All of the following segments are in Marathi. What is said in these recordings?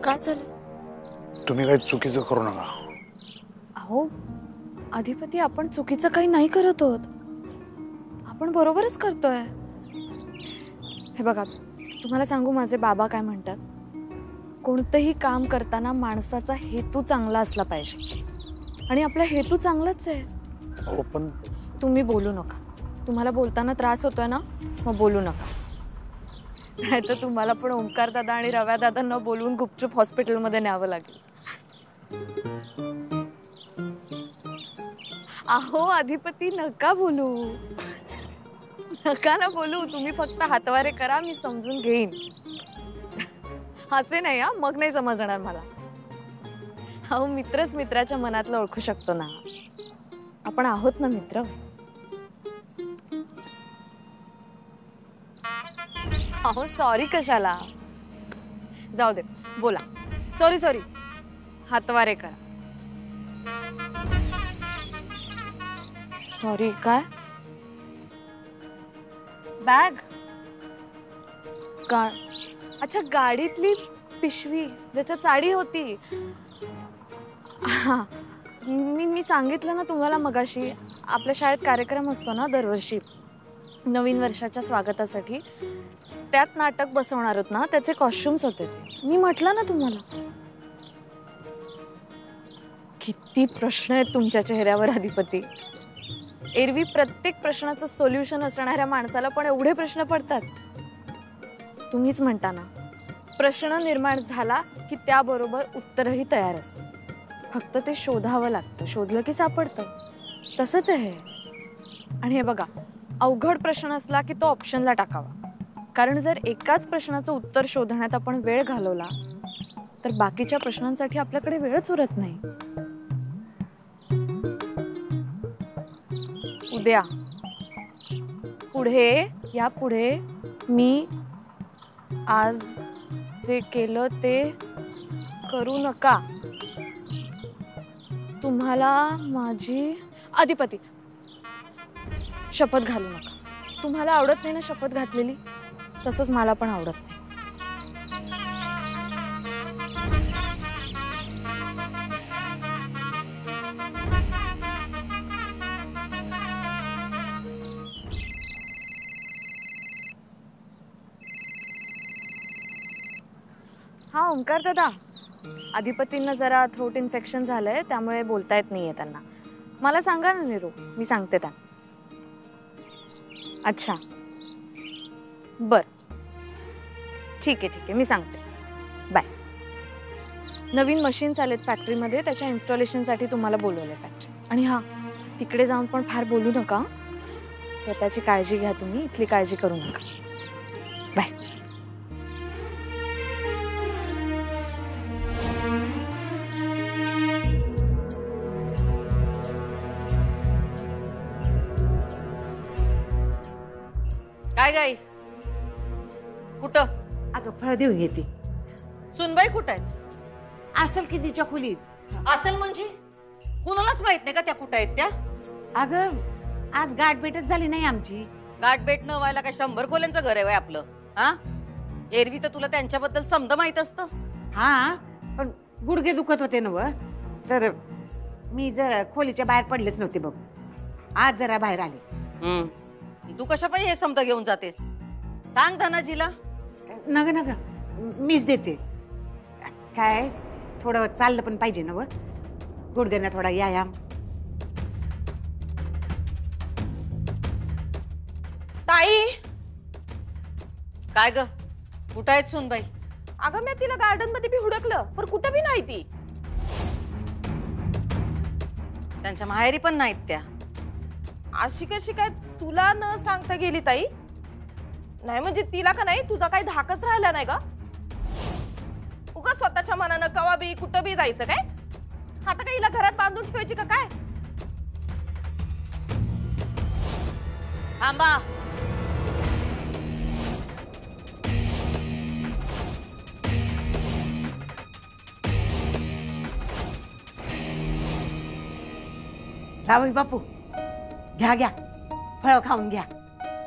काय झालं? तुम्ही काही चुकीचं करू नका. अहो अधिपती, आपण चुकीचं काही नाही करत आहोत. आपण बरोबरच करतोय. हे बघा, तुम्हाला सांगू माझे बाबा काय म्हणतात, कोणतंही काम करताना माणसाचा हेतू चांगला असला पाहिजे आणि आपला हेतू चांगलाच आहे. हो पण तुम्ही बोलू नका. तुम्हाला बोलताना त्रास होतोय ना, मग बोलू नका. नाहीतर तुम्हाला पण ओंकार दादा आणि रव्या दादा न बोलवून गुपचूप हॉस्पिटलमध्ये न्यावं लागेल. अहो अधिपती, नका बोलू. नका ना बोलू. तुम्ही फक्त हातवारे करा, मी समजून घेईन. असे नाही हा, मग नाही समजणार मला. अहो मित्रच मित्राच्या मनातलं ओळखू शकतो ना. आपण आहोत ना मित्र. अहो सॉरी कशाला. जाऊ दे, बोला. सॉरी सॉरी, हातवारे करा. सॉरी काय? बॅग? अच्छा, गाडीतली पिशवी ज्याच्यात साडी होती. हा, मी सांगितलं ना तुम्हाला मगाशी, आपल्या शाळेत कार्यक्रम असतो ना दरवर्षी नवीन वर्षाच्या स्वागतासाठी. त्यात नाटक बसवणार होत ना, त्याचे कॉस्ट्युम्स होते ते. मी म्हटलं ना तुम्हाला. किती प्रश्न आहेत तुमच्या चेहऱ्यावर अधिपती. एरवी प्रत्येक प्रश्नाचं सोल्युशन असणाऱ्या माणसाला पण एवढे प्रश्न पडतात. तुम्हीच म्हणता ना, प्रश्न निर्माण झाला की त्याबरोबर उत्तरही तयार असतं. फक्त ते शोधावं लागतं. शोधलं की सापडतं. तसंच आहे. आणि हे बघा, अवघड प्रश्न असला की तो ऑप्शनला टाकावा. कारण जर एकाच प्रश्नाचं उत्तर शोधण्यात आपण वेळ घालवला तर बाकीच्या प्रश्नांसाठी आपल्याकडे वेळच उरत नाही. उद्या पुढे यापुढे मी आज जे केलं ते करू नका. तुम्हाला माझी अधिपती शपथ घालू नका. तुम्हाला आवडत नाही ना शपथ घातलेली, तसंच मला पण आवडत नाही. हा ओंकार दादा, अधिपतींना जरा थ्रोट इन्फेक्शन झालंय, त्यामुळे बोलता येत नाहीये त्यांना. मला सांगा ना निरू, मी सांगते त्यांना. अच्छा बर, ठीक आहे, मी सांगते. बाय. नवीन मशीन्स आलेत फॅक्टरीमध्ये, त्याच्या इन्स्टॉलेशनसाठी तुम्हाला बोलवलंय फॅक्टरी. आणि हा, तिकडे जाऊन पण फार बोलू नका. स्वतःची काळजी घ्या तुम्ही, इथली काळजी करू नका. बाय. काय गाई कुठं? अगं फळ देऊन येते. सुनबाई कुठं आहेत? असेल की तिच्या खोलीत. असेल म्हणजे कुणालाच माहित नाही का त्या कुठं आहेत त्या? अगं आज गाठभेटच झाली नाही आमची. गाठभेट न व्हायला काय 100 खोल्यांचं घर आहे वय आपलं? हा, एरवी तर तुला त्यांच्याबद्दल समज माहित असतं. हा, पण गुडघे दुखत होते ना व, तर मी जरा खोलीच्या बाहेर पडलेच नव्हते बघ. आज जरा बाहेर आले. तू कशा पाहिजे हे समजा घेऊन जातेस? सांग धनाजीला. नग नग, मीच देते. काय थोडं चाललं पण पाहिजे ना व, गुडघ्यांना थोडा व्यायाम. ताई, काय ग, कुठं आहेत सुनबाई? अगं मी तिला गार्डन मध्ये बी हुडकलं, पण कुठं बी नाही ती. त्यांच्या माहेरी पण नाहीत त्या. अशी कशी काय तुला न सांगता गेली ताई? नाही म्हणजे तिला का नाही तुझा काही धाकच राहिला नाही का? उगा स्वतःच्या मनानं कवा बी कुठं बी जायचं काय? आता काही हिला घरात बांधून ठेवायची का काय? थांबा. जावई बापू, घ्या घ्या, फळ खाऊन घ्या.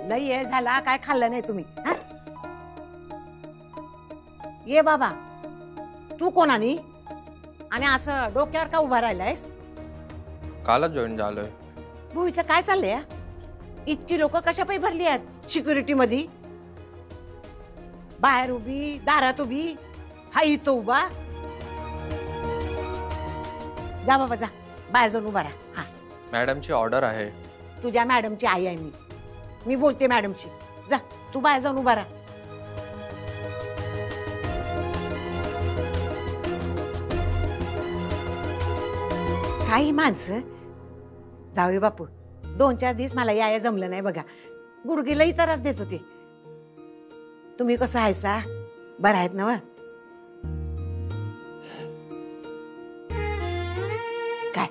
लई वेळ झाला, काय खाल्लं नाही तुम्ही. हा, ये बाबा. तू कोणानी आणि असं डोक्यावर का उभा राहिलायस? कालच जॉईन झालोय. भुईचं काय चाललंय हा? इतकी लोक कशा पायी भरली आहेत सिक्युरिटी मध्ये? बाहेर उभी, दारात उभी, हा इथं उभा. जा बाबा जा, बाहेर जाऊन उभा राहा. हा, मॅडमची ऑर्डर आहे. तुझ्या मॅडमची आई आहे मी बोलते मॅडमची. जा तू बाहेर जाऊन उभा राहा. काही माणसं जावे बापू, 2-4 दिवस मला याय जमलं नाही बघा. गुडघेलाही त्रास देत होते. तुम्ही कसं आहेसा? बरं आहेत ना व? काय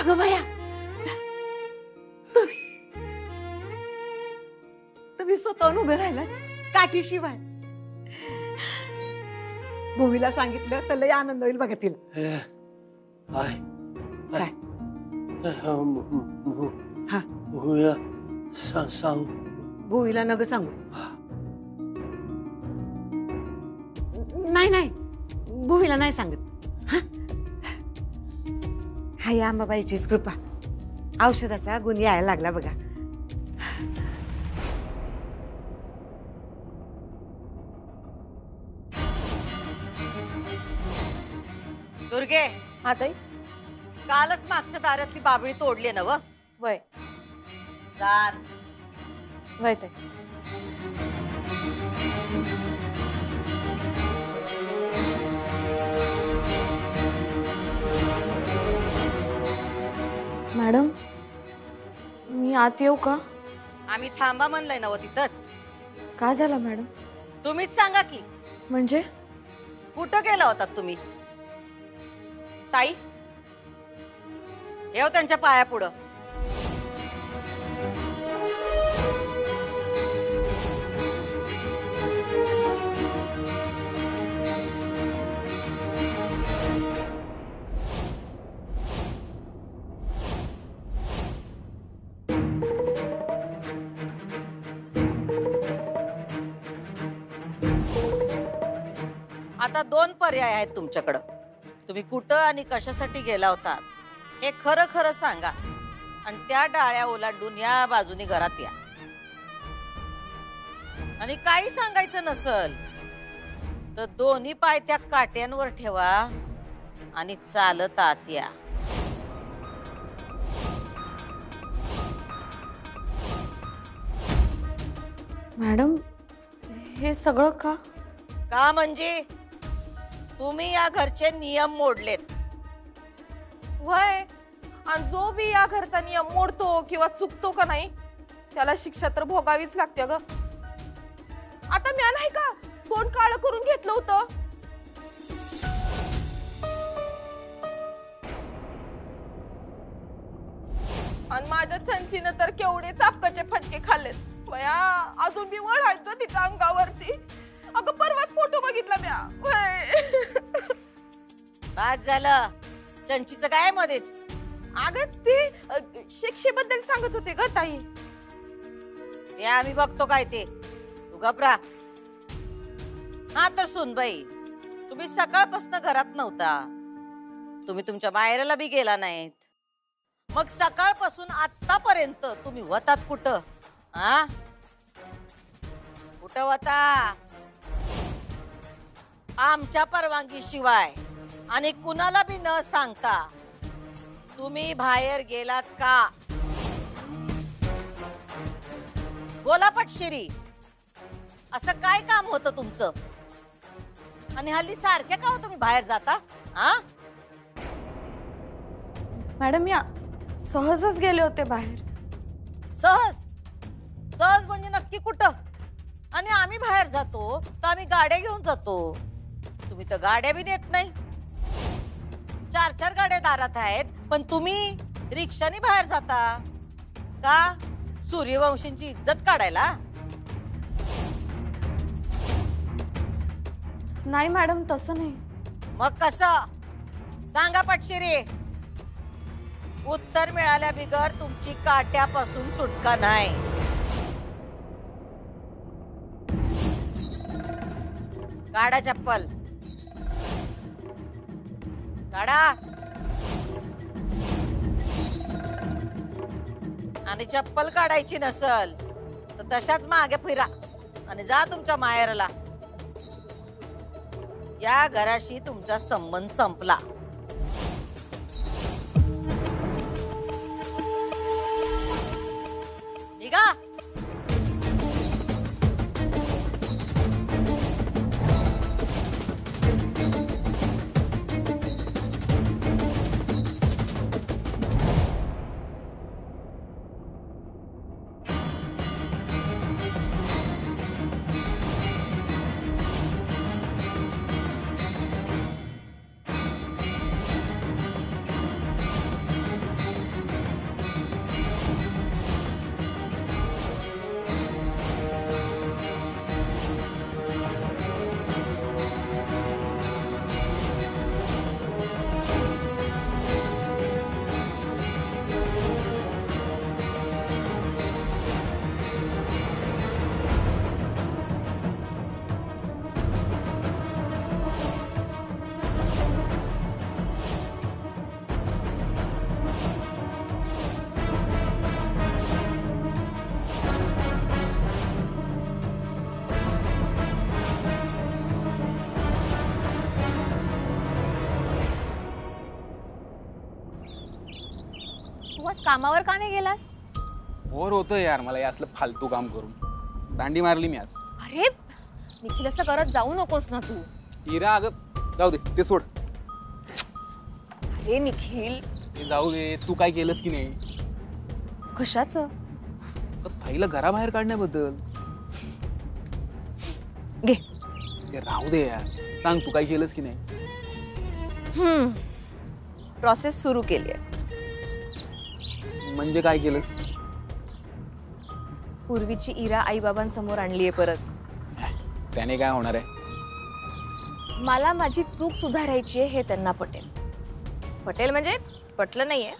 अगं बाया, तुम्ही स्वतःहून उभे राहिला काठीशिवाय. भूमीला सांगितलं तर लय आनंद होईल बघा तिला. काय हा सांग. भूमीला नग सांगू. नाही भूमीला नाही सांगत. हाय अंबाबाईचीच कृपा. औषधाचा गुण यायला लागला बघा. दुर्गे, हा ताई. कालच मागच्या दारातली बाबळी तोडली ना व? वय जार वय ताई. मॅडम, मी आत येऊ का? आम्ही थांबा म्हणलंय ना व तिथंच. काय झालं मॅडम? तुम्हीच सांगा की म्हणजे कुठं गेला होतात तुम्ही? ताई, येऊ त्यांच्या पाया पुढं. आता 2 पर्याय आहेत तुमच्याकडं. तुम्ही कुठं आणि कशासाठी गेला होतात हे खरं खरं सांगा आणि त्या डाळ्या ओलांडून या बाजूनी घरात या. आणि काही सांगायचं नसल तर दोन्ही पाय त्या काट्यांवर ठेवा आणि चालत आत या. मॅडम, हे सगळं का? का म्हणजे तुम्ही या घरचे नियम मोडलेत. वय, आणि जो बी या घरचा नियम मोडतो किंवा चुकतो का नाही त्याला शिक्षा तर भोगावीच लागते ग. आता म्या नाही का तोंड काळ करून घेतलं होतं. आणि माझ्या चंचीनं तर केवढे चापकाचे फटके खाल्लेत. वया, अजून बी वळायचं तिच्या अंगावरती. अगं परवाच फोटो बघितला म्या. बाद झालं. चंचीचं काय मध्येच? अगं ते शिक्षेबद्दल सांगत होते ग ताई. ते आम्ही बघतो काय ते. तू घबरा. हा तर सुनबाई, तुम्ही सकाळपासून घरात नव्हता. तुम्ही तुमच्या माहेराला बी गेला नाहीत. मग सकाळपासून आतापर्यंत तुम्ही होतात कुठं? हा, कुठं होता? आमच्या परवानगी शिवाय आणि कुणाला बी न सांगता तुम्ही बाहेर गेलात का? बोला पटशिरी. असं काय काम होतं तुमचं? आणि हल्ली सारखे का हो तुम्ही बाहेर जाता? हा, मॅडम, मी सहजच गेले होते बाहेर. सहज सहज म्हणजे नक्की कुठं? आणि आम्ही बाहेर जातो तर आम्ही गाड्या घेऊन जातो. तुम्ही तर गाड्या बी नेत नाही. 4-4 गाड्या दारात आहेत, पण तुम्ही रिक्षाने बाहेर जाता का? सूर्यवंशींची इज्जत काढायला? नाही मॅडम, तसं नाही. मग कसं? सांगा पटशिरी. उत्तर मिळाल्या बिगर तुमची काट्यापासून सुटका नाही. काढा चप्पल, काढा. आणि चप्पल काढायची नसल तर तशाच मागे फिरा आणि जा तुमच्या माहेरला. या घराशी तुमचा संबंध संपला. निघा. तू आज कामावर का नाही गेलास? बोर होतं यार मला हे असलं फालतू काम करून. दांडी मारली मी आज. अरे निखिल, असं करत जाऊ नकोस ना तू. हिरा अगं जाऊ दे ते सोड. अरे निखिल, ते जाऊ दे. तू काय केलंस की नाही? कशाचं? पहिलं घराबाहेर काढण्याबद्दल. घे. ते राहू दे यार. सांग तू काय केलंस की नाही? प्रोसेस सुरू केली आहे. म्हणजे काय केलंस? पूर्वीची इरा आईबाबांसमोर आणलीये परत. त्याने काय होणार आहे? मला माझी चूक सुधारायची आहे हे त्यांना पटेल. पटेल म्हणजे पटलं नाहीये,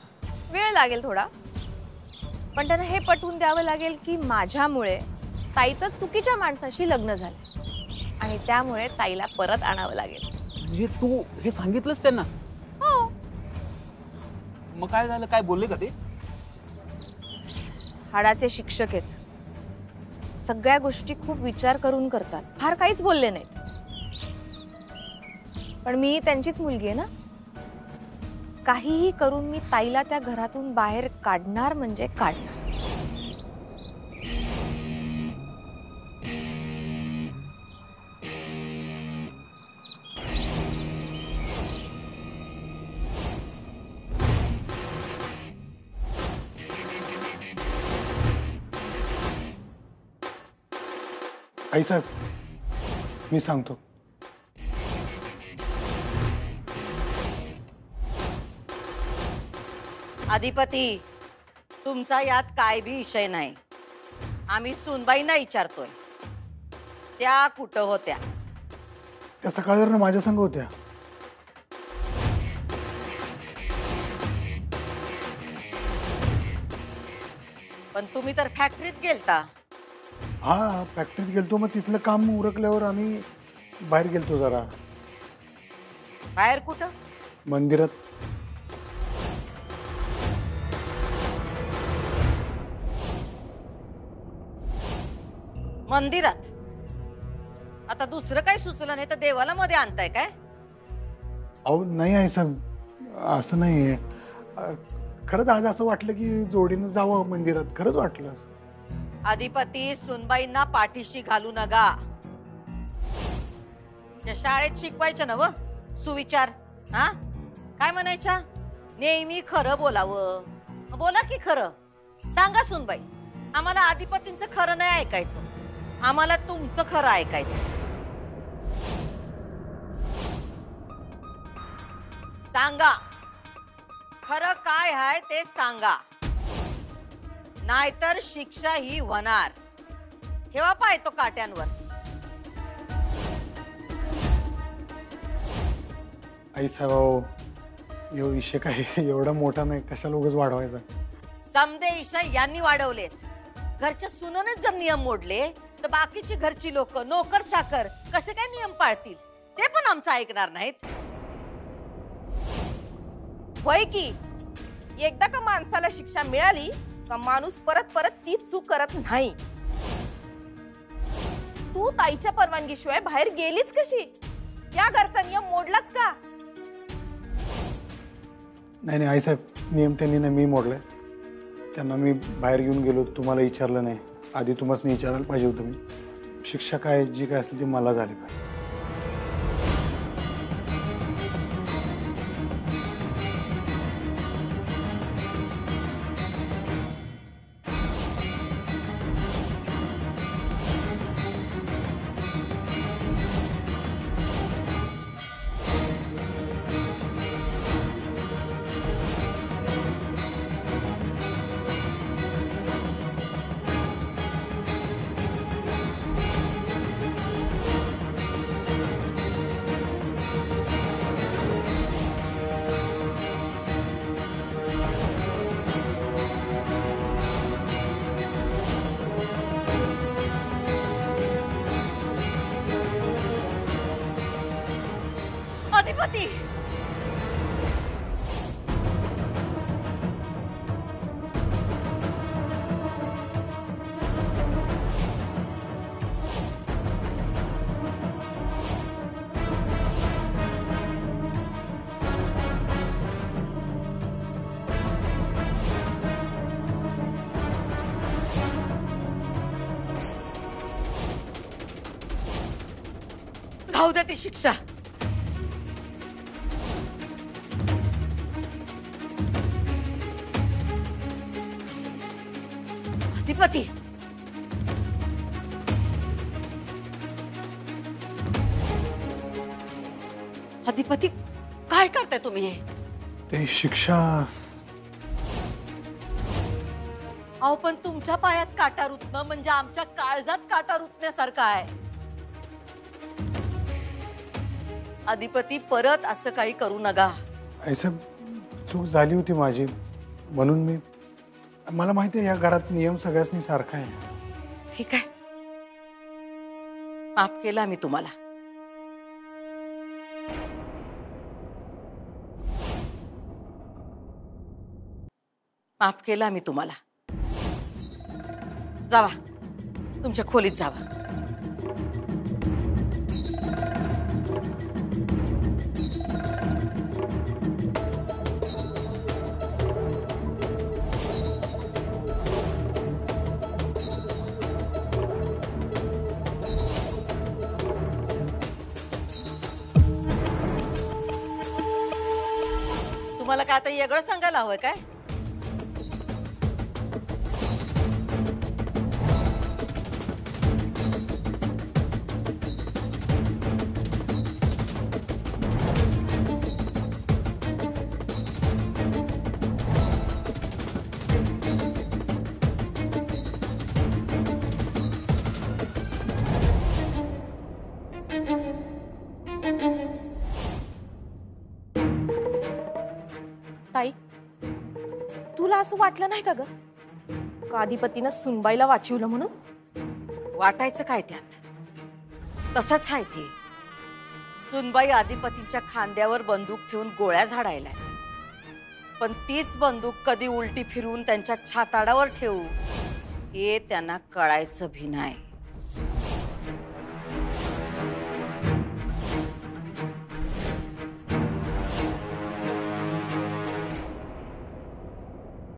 वेळ लागेल थोडा, पण त्यांना हे पटवून द्यावं लागेल की माझ्यामुळे ताईचं चुकीच्या माणसाशी लग्न झालं आणि त्यामुळे ताईला परत आणावं लागेल. म्हणजे तू हे सांगितलंस त्यांना? हो. मग काय झालं? काय बोलले का ते? हाडाचे शिक्षक आहेत, सगळ्या गोष्टी खूप विचार करून करतात. फार काहीच बोलले नाहीत, पण मी त्यांचीच मुलगी आहे ना. काहीही करून मी ताईला त्या घरातून बाहेर काढणार म्हणजे काढणार. आईसाहेब, मी सांगतो. अधिपती, तुमचा यात काय बी विषय नाही. आम्ही सूनबाईंना विचारतोय, त्या कुठं होत्या? त्या सकाळी जर माझ्या संग होत्या. पण तुम्ही तर फॅक्टरीत गेलता. हा, फॅक्टरीत गेलतो. मग तिथलं काम उरकल्यावर आम्ही बाहेर गेलतो जरा. बाहेर कुठं? मंदिरात. मंदिरात? आता दुसरं काही सुचलं नाही तर देवाला मध्ये आणताय काय? अहो नाही आईसाहेब, असं नाही. खरंच आज असं वाटलं की जोडीनं जावं मंदिरात. खरंच वाटलं असं. अधिपती, सुनबाईंना पाठीशी घालू नका. त्या शाळेत शिकवायचं ना व सुविचार. हा, काय म्हणायच्या? नेहमी खरं बोलावं. बोला की खरं. सांगा सुनबाई, आम्हाला अधिपतींचं खरं नाही ऐकायचं, आम्हाला तुमचं खरं ऐकायचं. सांगा, खरं काय आहे ते सांगा, नाहीतर शिक्षा ही होणार. ठेवा पाय तो काट्यांवर. आईसाहेब, यो विषय काय एवढा मोठा नाही, कशाला उगाच वाढवायचा. समदे ईशा यांनी वाढवलेत. घरच्या सुननेच जर नियम मोडले तर बाकीची घरची लोक नोकर चाकर कसे काय नियम पाळतील? ते पण आमचं ऐकणार नाहीत. होय की एकदा का माणसाला शिक्षा मिळाली का माणूस परत परत तीच चूक करत नाही. तू ताईच्या परवानगीशिवाय बाहेर गेलीच कशी? या घरचा नियम मोडलाच का? नाही नाही आईसाहेब, नियम त्यांनी नाही, मी मोडलाय. त्यांना मी बाहेर घेऊन गेलो, तुम्हाला विचारलं नाही. आधी तुम्हाला विचारायला पाहिजे होतं. मी शिक्षा काय जी काय असेल ती मला झाली पाहिजे. अधिपती, राहू दे ती शिक्षा. अधिपती, अधिपती काय करताय तुम्ही हे? ते शिक्षा अहो पण तुमच्या पायात काटा रुतणं म्हणजे आमच्या काळजात काटा रुतण्यासारखं आहे. अधिपती परत असं काही करू नका. आईसाहेब, चूक झाली होती माझी, म्हणून मला माहिती आहे या घरात नियम सगळ्यांनी सारखा आहे. ठीक आहे, माफ केला मी तुम्हाला. माफ केला मी तुम्हाला. जावा, तुमच्या खोलीत जावा. तुम्हाला काय आता वेगळं सांगायला हवंय काय? ताई, तुला असं वाटलं नाही का ग का अधिपतीनं सुनबाईला वाचवलं म्हणून? वाटायचं काय त्यात? तसंच आहे ते. सुनबाई अधिपतीच्या खांद्यावर बंदूक ठेवून गोळ्या झाडायला, पण तीच बंदूक कधी उलटी फिरवून त्यांच्या छाताडावर ठेवू हे त्यांना कळायचं भी नाही.